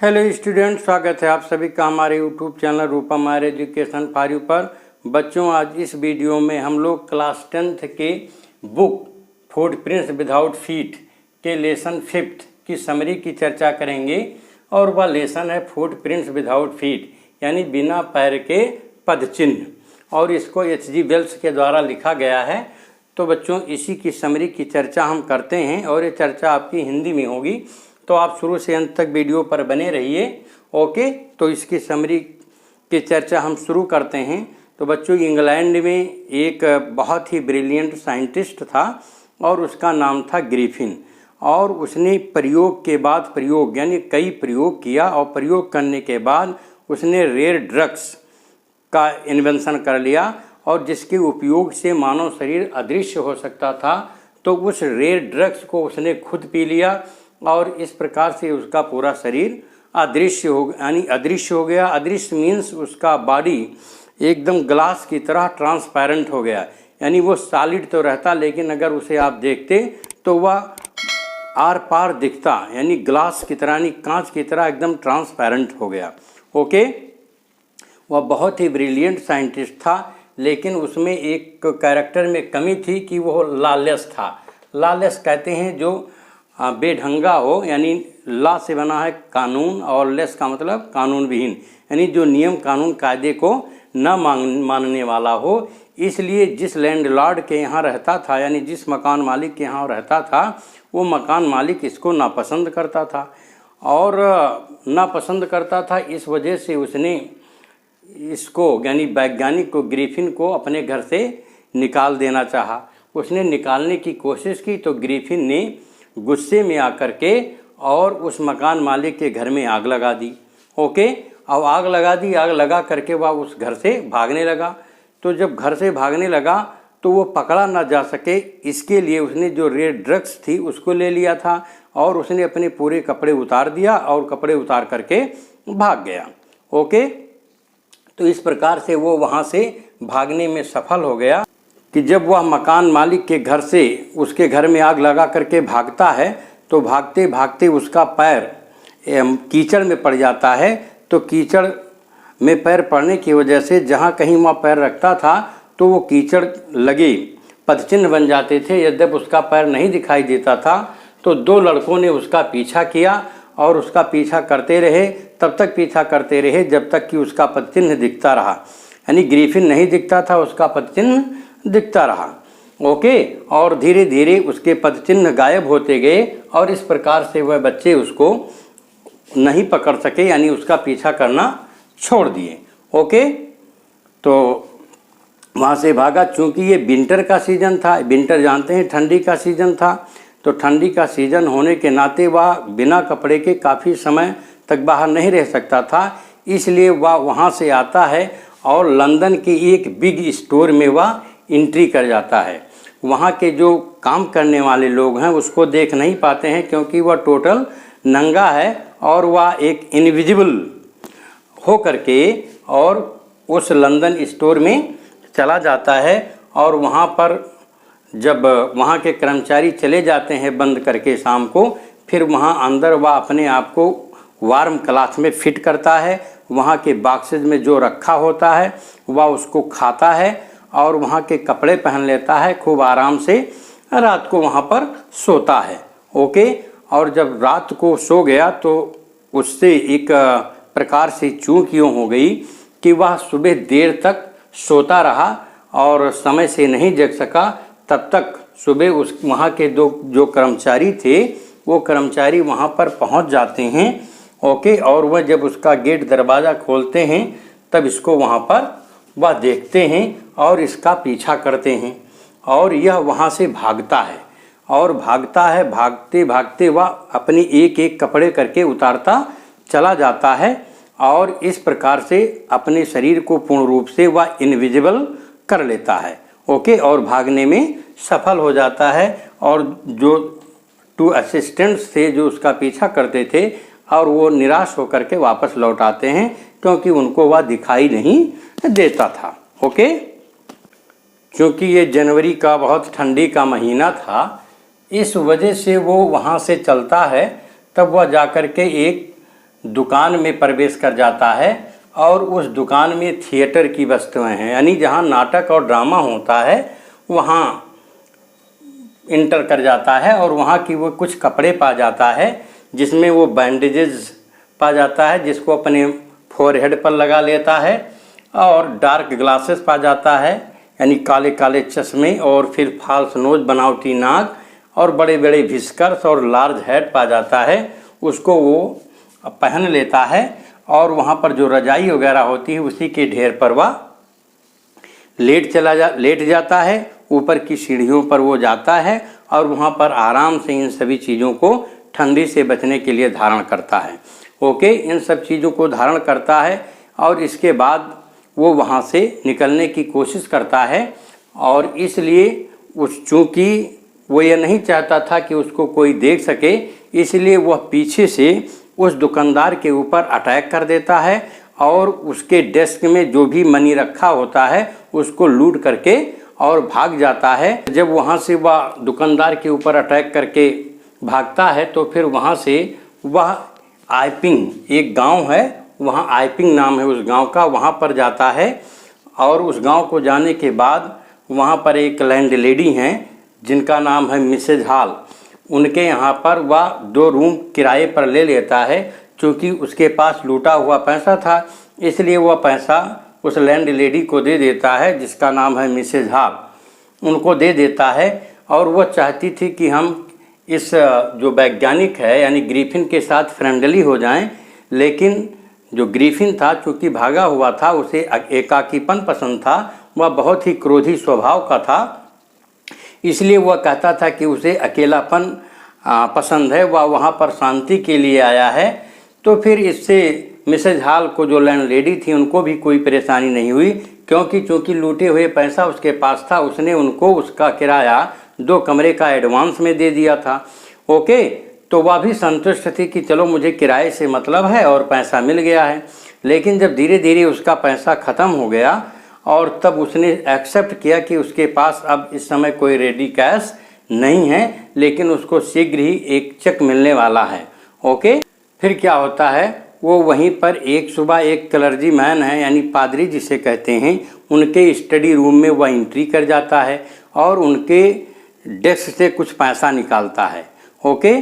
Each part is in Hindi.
हेलो स्टूडेंट, स्वागत है आप सभी का हमारे YouTube channel Rupam higher education for you पर। बच्चों, आज इस वीडियो में हम लोग क्लास 10th के बुक फुटप्रिंट्स विदाउट फीट के लेसन 5th की समरी की चर्चा करेंगे। और वह लेसन है फुटप्रिंट्स विदाउट फीट, यानी बिना पैर के पदचिन्ह, और इसको H.G. वेल्स के द्वारा लिखा गया है। तो बच्चों, इसी की समरी की चर्चा हम करते हैं और ये चर्चा आपकी हिंदी में होगी, तो आप शुरू से अंत तक वीडियो पर बने रहिए। ओके, तो इसकी समरी की चर्चा हम शुरू करते हैं। तो बच्चों, इंग्लैंड में एक बहुत ही ब्रिलियंट साइंटिस्ट था और उसका नाम था ग्रिफिन। और उसने प्रयोग के बाद प्रयोग यानी कई प्रयोग किया, और प्रयोग करने के बाद उसने रेयर ड्रग्स का इन्वेंशन कर लिया, और जिसके उपयोग से मानव शरीर अदृश्य हो सकता था। तो उस रेयर ड्रग्स को उसने खुद पी लिया, और इस प्रकार से उसका पूरा शरीर अदृश्य हो गया। अदृश्य मीन्स उसका बॉडी एकदम ग्लास की तरह ट्रांसपेरेंट हो गया, यानी वो सॉलिड तो रहता, लेकिन अगर उसे आप देखते तो वह आर पार दिखता, यानी ग्लास की तरह, यानी कांच की तरह एकदम ट्रांसपेरेंट हो गया। ओके, वह बहुत ही ब्रिलियंट साइंटिस्ट था, लेकिन उसमें एक कैरेक्टर में कमी थी कि वो लॉलेस था। लॉलेस कहते हैं जो बेढंगा हो, यानी लॉ से बना है कानून, और लेस का मतलब कानून विहीन, यानी जो नियम कानून कायदे को न मानने वाला हो। इसलिए जिस लैंडलॉर्ड के यहाँ रहता था, यानी जिस मकान मालिक के यहाँ रहता था, वो मकान मालिक इसको नापसंद करता था, और नापसंद करता था। इस वजह से उसने इसको, यानी वैज्ञानिक को, ग्रिफिन को अपने घर से निकाल देना चाहा। उसने निकालने की कोशिश की तो ग्रिफिन ने गुस्से में आकर के और उस मकान मालिक के घर में आग लगा दी। ओके, अब आग लगा दी, आग लगा करके वह उस घर से भागने लगा। तो जब घर से भागने लगा तो वो पकड़ा ना जा सके, इसके लिए उसने जो रेड ड्रग्स थी उसको ले लिया था, और उसने अपने पूरे कपड़े उतार दिया और कपड़े उतार करके भाग गया। ओके, तो इस प्रकार से वो वहाँ से भागने में सफल हो गया कि जब वह मकान मालिक के घर से उसके घर में आग लगा करके भागता है, तो भागते भागते उसका पैर कीचड़ में पड़ जाता है। तो कीचड़ में पैर पड़ने की वजह से जहाँ कहीं वह पैर रखता था तो वो कीचड़ लगे पदचिन्ह बन जाते थे। यद्यपि उसका पैर नहीं दिखाई देता था, तो दो लड़कों ने उसका पीछा किया और उसका पीछा करते रहे, तब तक पीछा करते रहे जब तक कि उसका पदचिन्ह दिखता रहा। यानी ग्रिफिन नहीं दिखता था, उसका पदचिन्ह दिखता रहा। ओके, और धीरे धीरे उसके पदचिन्ह गायब होते गए, और इस प्रकार से वह बच्चे उसको नहीं पकड़ सके, यानी उसका पीछा करना छोड़ दिए। ओके, तो वहाँ से भागा। चूँकि ये विंटर का सीज़न था, विंटर जानते हैं ठंडी का सीज़न था, तो ठंडी का सीज़न होने के नाते वह बिना कपड़े के काफ़ी समय तक बाहर नहीं रह सकता था। इसलिए वह वहाँ से आता है और लंदन के एक बिग स्टोर में वह एंट्री कर जाता है। वहाँ के जो काम करने वाले लोग हैं उसको देख नहीं पाते हैं, क्योंकि वह टोटल नंगा है, और वह एक इनविजिबल हो करके और उस लंदन स्टोर में चला जाता है। और वहाँ पर जब वहाँ के कर्मचारी चले जाते हैं बंद करके शाम को, फिर वहाँ अंदर वह अपने आप को वार्म क्लॉथ में फिट करता है। वहाँ के बॉक्सेज में जो रखा होता है वह उसको खाता है, और वहाँ के कपड़े पहन लेता है। खूब आराम से रात को वहाँ पर सोता है। ओके, और जब रात को सो गया तो उससे एक प्रकार से चूक यूँ हो गई कि वह सुबह देर तक सोता रहा और समय से नहीं जग सका। तब तक सुबह उस वहाँ के जो कर्मचारी थे वो कर्मचारी वहाँ पर पहुँच जाते हैं। ओके, और वह जब उसका गेट दरवाज़ा खोलते हैं तब इसको वहाँ पर वह देखते हैं और इसका पीछा करते हैं, और यह वहाँ से भागता है और भागता है। भागते भागते वह अपनी एक एक कपड़े करके उतारता चला जाता है, और इस प्रकार से अपने शरीर को पूर्ण रूप से वह इनविजिबल कर लेता है। ओके, और भागने में सफल हो जाता है। और जो 2 असिस्टेंट्स थे जो उसका पीछा करते थे, और वो निराश होकर के वापस लौट आते हैं, क्योंकि उनको वह दिखाई नहीं देता था। ओके, क्योंकि ये जनवरी का बहुत ठंडी का महीना था, इस वजह से वो वहाँ से चलता है। तब वह जाकर के एक दुकान में प्रवेश कर जाता है और उस दुकान में थिएटर की वस्तुएं हैं, यानी जहां नाटक और ड्रामा होता है वहां इंटर कर जाता है और वहां की वो कुछ कपड़े पा जाता है, जिसमें वो बैंडेजेस पा जाता है जिसको अपने फोरहेड पर लगा लेता है, और डार्क ग्लासेस पा जाता है यानी काले काले चश्मे, और फिर फॉल्स नोज बनावटी नाक, और बड़े बड़े विस्कर्स और लार्ज हेड पा जाता है। उसको वो पहन लेता है और वहाँ पर जो रजाई वगैरह होती है उसी के ढेर पर वह लेट जाता है। ऊपर की सीढ़ियों पर वो जाता है और वहाँ पर आराम से इन सभी चीज़ों को ठंडी से बचने के लिए धारण करता है। ओके, इन सब चीज़ों को धारण करता है और इसके बाद वो वहाँ से निकलने की कोशिश करता है, और इसलिए चूँकि वो ये नहीं चाहता था कि उसको कोई देख सके, इसलिए वह पीछे से उस दुकानदार के ऊपर अटैक कर देता है और उसके डेस्क में जो भी मनी रखा होता है उसको लूट करके और भाग जाता है। जब वहाँ से वह दुकानदार के ऊपर अटैक करके भागता है तो फिर वहाँ से वह आइपिंग, एक गांव है वहाँ, आइपिंग नाम है उस गांव का, वहाँ पर जाता है। और उस गांव को जाने के बाद वहाँ पर एक लैंड लेडी हैं जिनका नाम है मिसेज हॉल। उनके यहाँ पर वह 2 रूम किराए पर ले लेता है। क्योंकि उसके पास लूटा हुआ पैसा था इसलिए वह पैसा उस लैंड लेडी को दे देता है जिसका नाम है मिसेज हॉल, उनको दे देता है। और वह चाहती थी कि हम इस जो वैज्ञानिक है यानी ग्रिफिन के साथ फ्रेंडली हो जाएं, लेकिन जो ग्रिफिन था चूँकि भागा हुआ था, उसे एकाकीपन पसंद था, वह बहुत ही क्रोधी स्वभाव का था, इसलिए वह कहता था कि उसे अकेलापन पसंद है, वह वहाँ पर शांति के लिए आया है। तो फिर इससे मिसेज हॉल को, जो लैंड लेडी थी, उनको भी कोई परेशानी नहीं हुई, क्योंकि चूँकि लूटे हुए पैसा उसके पास था, उसने उनको उसका किराया 2 कमरे का एडवांस में दे दिया था। ओके, तो वह भी संतुष्ट थी कि चलो मुझे किराए से मतलब है और पैसा मिल गया है। लेकिन जब धीरे धीरे उसका पैसा ख़त्म हो गया और तब उसने एक्सेप्ट किया कि उसके पास अब इस समय कोई रेडी कैश नहीं है, लेकिन उसको शीघ्र ही एक चेक मिलने वाला है। ओके, फिर क्या होता है, वो वहीं पर एक सुबह एक क्लर्जी मैन है यानी पादरी जिसे कहते हैं, उनके स्टडी रूम में वह एंट्री कर जाता है और उनके डेस्क से कुछ पैसा निकालता है। ओके,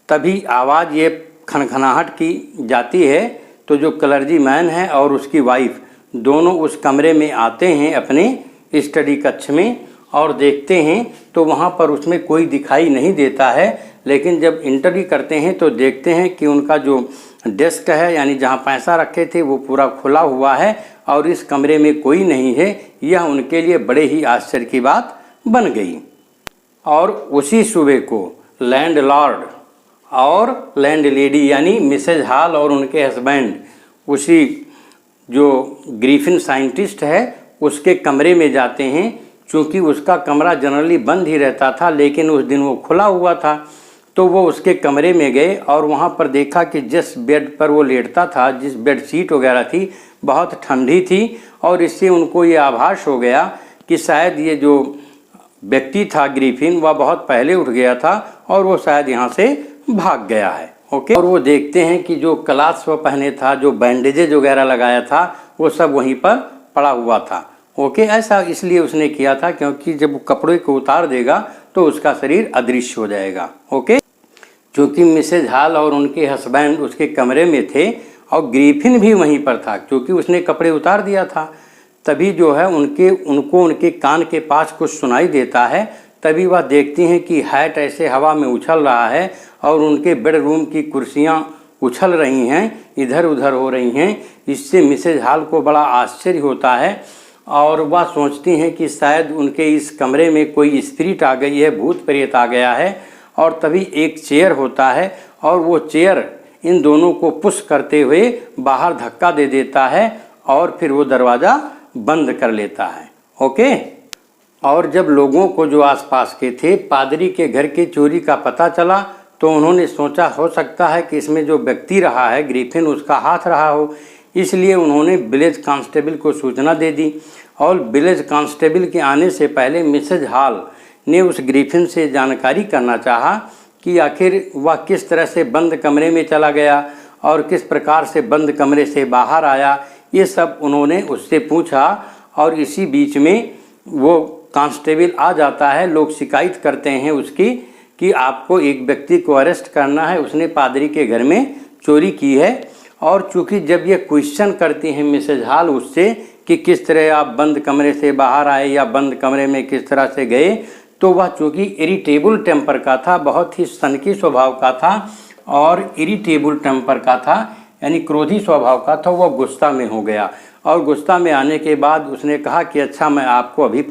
तभी आवाज़ ये खनखनाहट की जाती है, तो जो क्लर्जी मैन है और उसकी वाइफ दोनों उस कमरे में आते हैं अपने स्टडी कक्ष में और देखते हैं तो वहाँ पर उसमें कोई दिखाई नहीं देता है। लेकिन जब इंटरव्यू करते हैं तो देखते हैं कि उनका जो डेस्क है यानी जहाँ पैसा रखे थे वो पूरा खुला हुआ है और इस कमरे में कोई नहीं है। यह उनके लिए बड़े ही आश्चर्य की बात बन गई। और उसी सुबह को लैंडलॉर्ड और लैंड लेडी यानी मिसेज हॉल और उनके हस्बैंड उसी जो ग्रिफिन साइंटिस्ट है उसके कमरे में जाते हैं। चूँकि उसका कमरा जनरली बंद ही रहता था, लेकिन उस दिन वो खुला हुआ था, तो वो उसके कमरे में गए और वहाँ पर देखा कि जिस बेड पर वो लेटता था, जिस बेडशीट वगैरह थी, बहुत ठंडी थी। और इससे उनको ये आभास हो गया कि शायद ये जो व्यक्ति था ग्रिफिन, वह बहुत पहले उठ गया था और वो शायद यहाँ से भाग गया है। ओके, और वो देखते हैं कि जो क्लास वो पहने था, जो बैंडेजेज वगैरह लगाया था, वो सब वहीं पर पड़ा हुआ था। ओके, ऐसा इसलिए उसने किया था क्योंकि जब वो कपड़े को उतार देगा तो उसका शरीर अदृश्य हो जाएगा। ओके, क्योंकि मिसेज हॉल और उनके हस्बैंड उसके कमरे में थे और ग्रिफिन भी वहीं पर था, क्योंकि उसने कपड़े उतार दिया था। तभी जो है उनको उनके कान के पास कुछ सुनाई देता है। तभी वह देखती हैं कि हैट ऐसे हवा में उछल रहा है और उनके बेडरूम की कुर्सियाँ उछल रही हैं, इधर उधर हो रही हैं। इससे मिसेज हॉल को बड़ा आश्चर्य होता है और वह सोचती हैं कि शायद उनके इस कमरे में कोई स्पिरिट आ गई है, भूत प्रेत आ गया है। और तभी एक चेयर होता है और वो चेयर इन दोनों को पुश करते हुए बाहर धक्का दे देता है और फिर वो दरवाज़ा बंद कर लेता है। ओके, और जब लोगों को, जो आसपास के थे, पादरी के घर की चोरी का पता चला तो उन्होंने सोचा हो सकता है कि इसमें जो व्यक्ति रहा है ग्रिफिन, उसका हाथ रहा हो। इसलिए उन्होंने विलेज कांस्टेबल को सूचना दे दी और विलेज कांस्टेबल के आने से पहले मिसेज हॉल ने उस ग्रिफिन से जानकारी करना चाहा कि आखिर वह किस तरह से बंद कमरे में चला गया और किस प्रकार से बंद कमरे से बाहर आया, ये सब उन्होंने उससे पूछा। और इसी बीच में वो कांस्टेबल आ जाता है। लोग शिकायत करते हैं उसकी कि आपको एक व्यक्ति को अरेस्ट करना है, उसने पादरी के घर में चोरी की है। और चूँकि जब ये क्वेश्चन करती हैं मिसेज हॉल उससे कि किस तरह आप बंद कमरे से बाहर आए या बंद कमरे में किस तरह से गए, तो वह चूँकि इरिटेबल टेम्पर का था, बहुत ही सनकी स्वभाव का था और इरिटेबल टेम्पर का था, यानी क्रोधी स्वभाव का था। वह गुस्सा में हो गया और गुस्सा में आने के बाद उसने कहा कि अच्छा मैं आपको अभी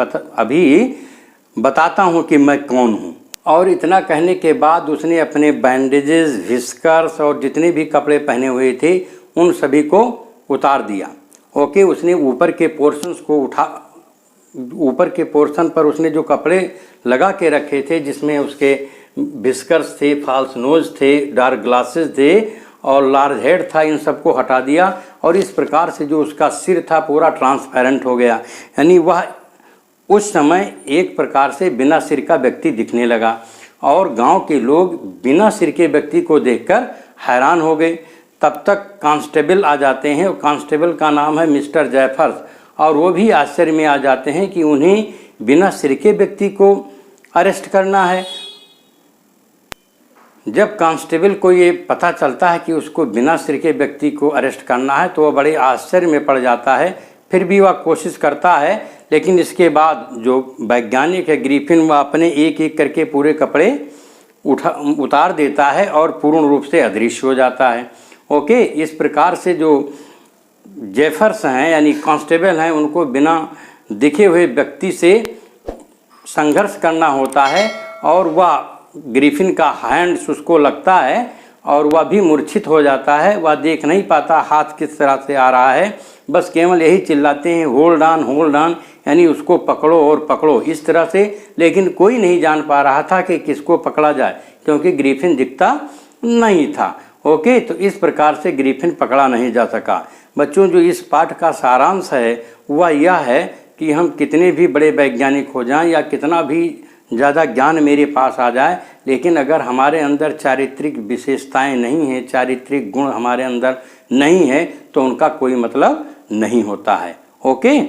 बताता हूँ कि मैं कौन हूँ। और इतना कहने के बाद उसने अपने बैंडेजेस, विस्कर्स और जितने भी कपड़े पहने हुए थे उन सभी को उतार दिया। ओके, उसने ऊपर के पोर्शंस को ऊपर के पोर्शन पर उसने जो कपड़े लगा के रखे थे, जिसमें उसके विस्कर्स थे, फॉल्स नोज थे, डार्क ग्लासेस थे और लार्ज हेड था, इन सबको हटा दिया। और इस प्रकार से जो उसका सिर था पूरा ट्रांसपेरेंट हो गया, यानी वह उस समय एक प्रकार से बिना सिर का व्यक्ति दिखने लगा। और गांव के लोग बिना सिर के व्यक्ति को देखकर हैरान हो गए। तब तक कांस्टेबल आ जाते हैं और कांस्टेबल का नाम है मिस्टर जैफर्स, और वो भी आश्चर्य में आ जाते हैं कि उन्हें बिना सिर के व्यक्ति को अरेस्ट करना है। जब कांस्टेबल को ये पता चलता है कि उसको बिना सिर के व्यक्ति को अरेस्ट करना है तो वह बड़े आश्चर्य में पड़ जाता है। फिर भी वह कोशिश करता है, लेकिन इसके बाद जो वैज्ञानिक है ग्रिफिन, वह अपने एक एक करके पूरे कपड़े उतार देता है और पूर्ण रूप से अदृश्य हो जाता है। ओके, इस प्रकार से जो जेफर्स हैं यानी कांस्टेबल हैं, उनको बिना दिखे हुए व्यक्ति से संघर्ष करना होता है। और वह ग्रिफिन का हैंड्स उसको लगता है और वह भी मूर्छित हो जाता है। वह देख नहीं पाता हाथ किस तरह से आ रहा है, बस केवल यही चिल्लाते हैं होल्ड ऑन, यानी उसको पकड़ो और पकड़ो इस तरह से। लेकिन कोई नहीं जान पा रहा था कि किसको पकड़ा जाए, क्योंकि ग्रिफिन दिखता नहीं था। ओके, तो इस प्रकार से ग्रिफिन पकड़ा नहीं जा सका। बच्चों, जो इस पाठ का सारांश है वह यह है कि हम कितने भी बड़े वैज्ञानिक हो जाएं या कितना भी ज़्यादा ज्ञान मेरे पास आ जाए, लेकिन अगर हमारे अंदर चारित्रिक विशेषताएं नहीं हैं, चारित्रिक गुण हमारे अंदर नहीं है, तो उनका कोई मतलब नहीं होता है। ओके।